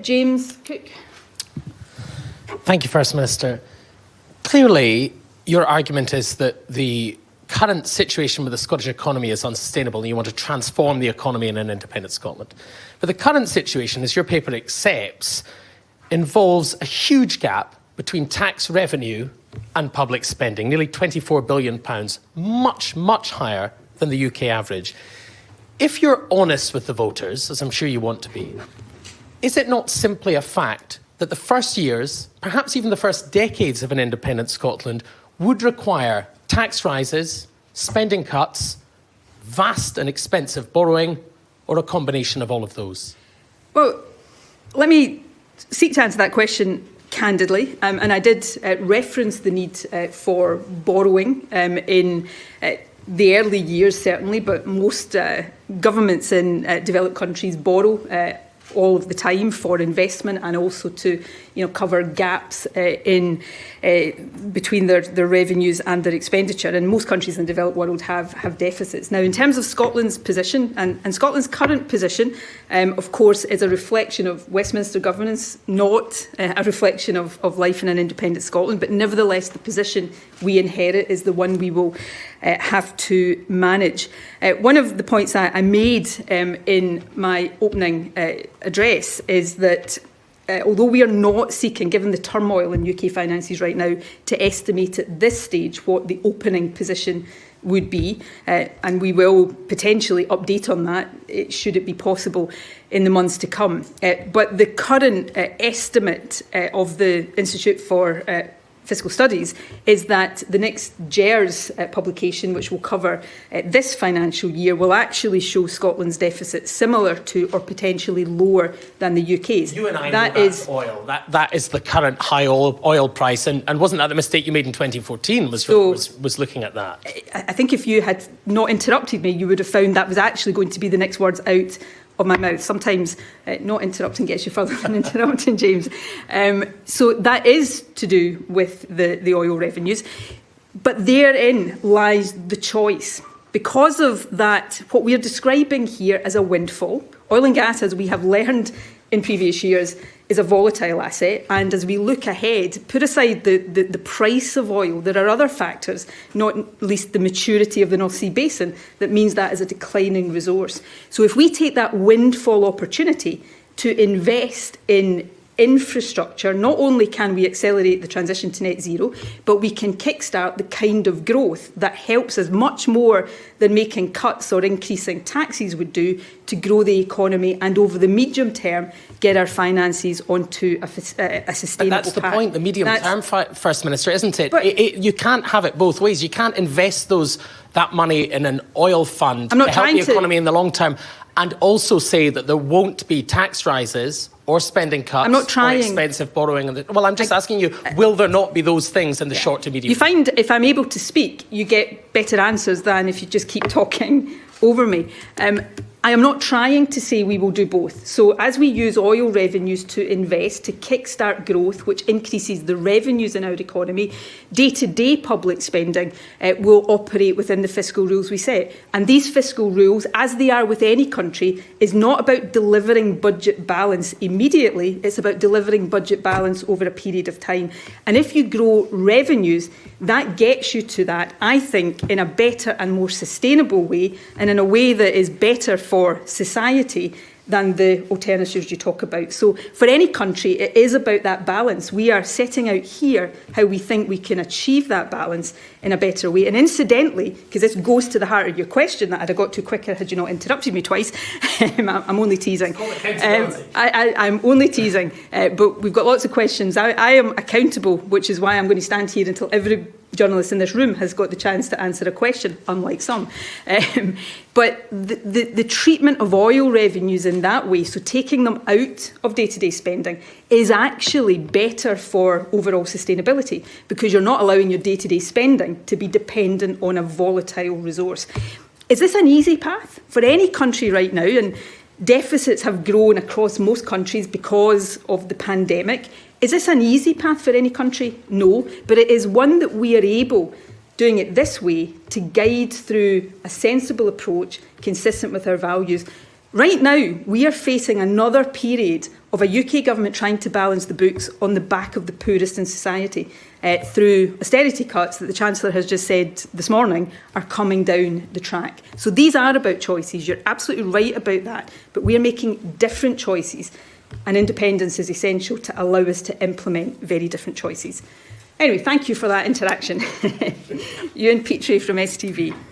James Cook. Thank you, First Minister. Clearly, your argument is that the current situation with the Scottish economy is unsustainable and you want to transform the economy in an independent Scotland. But the current situation, as your paper accepts, involves a huge gap between tax revenue and public spending, nearly £24 billion, much, much higher than the UK average. If you're honest with the voters, as I'm sure you want to be, is it not simply a fact that the first years, perhaps even the first decades of an independent Scotland would require tax rises, spending cuts, vast and expensive borrowing, or a combination of all of those? Well, let me seek to answer that question candidly. And I did reference the need for borrowing in the early years, certainly, but most governments in developed countries borrow all of the time for investment and also to cover gaps in between their revenues and their expenditure. And most countries in the developed world have deficits. Now, in terms of Scotland's position, and Scotland's current position, of course, is a reflection of Westminster governance, not a reflection of life in an independent Scotland. But nevertheless, the position we inherit is the one we will have to manage. One of the points I made in my opening address is that although we are not seeking, given the turmoil in UK finances right now, to estimate at this stage what the opening position would be, and we will potentially update on that, should it be possible in the months to come. But the current estimate of the Institute for Fiscal Studies is that the next GERS publication, which will cover this financial year, will actually show Scotland's deficit similar to or potentially lower than the UK's. You and I know that's oil. That is the current high oil price. And wasn't that the mistake you made in 2014, was looking at that? I think if you had not interrupted me, you would have found that was actually going to be the next words out of my mouth. Sometimes not interrupting gets you further than interrupting, James. So that is to do with the oil revenues. But therein lies the choice. Because of that, what we are describing here as a windfall, oil and gas, as we have learned in previous years, is a volatile asset. And as we look ahead, put aside the price of oil, there are other factors, not least the maturity of the North Sea Basin, that means that is a declining resource. So if we take that windfall opportunity to invest in infrastructure, not only can we accelerate the transition to net zero, but we can kickstart the kind of growth that helps us much more than making cuts or increasing taxes would do to grow the economy and over the medium term get our finances onto a sustainable path. But that's the point, the medium term, First Minister, isn't it? You can't have it both ways. You can't invest that money in an oil fund to help the economy in the long term and also say that there won't be tax rises or spending cuts or expensive borrowing. Well, I'm just asking you, will there not be those things in the short to medium term? You find if I'm able to speak, you get better answers than if you just keep talking over me. I am not trying to say we will do both. So as we use oil revenues to invest, to kickstart growth, which increases the revenues in our economy, day-to-day public spending will operate within the fiscal rules we set. And these fiscal rules, as they are with any country, is not about delivering budget balance immediately. It's about delivering budget balance over a period of time. And if you grow revenues, that gets you to that, I think, in a better and more sustainable way, and in a way that is better for society than the alternatives you talk about. So for any country, it is about that balance. We are setting out here how we think we can achieve that balance in a better way. And incidentally, because this goes to the heart of your question that I'd have got to quicker had you not interrupted me twice, I'm only teasing. I'm only teasing, but we've got lots of questions. I am accountable, which is why I'm going to stand here until every journalist in this room has got the chance to answer a question, unlike some. But the treatment of oil revenues in that way, so taking them out of day-to-day spending, is actually better for overall sustainability because you're not allowing your day-to-day spending to be dependent on a volatile resource. Is this an easy path for any country right now? And deficits have grown across most countries because of the pandemic. Is this an easy path for any country? No, but it is one that we are able, doing it this way, to guide through a sensible approach consistent with our values. Right now, we are facing another period of of a UK government trying to balance the books on the back of the poorest in society through austerity cuts that the Chancellor has just said this morning are coming down the track. So these are about choices. You're absolutely right about that. But we're making different choices, and independence is essential to allow us to implement very different choices. Anyway, thank you for that interaction. Ewan Petrie from STV.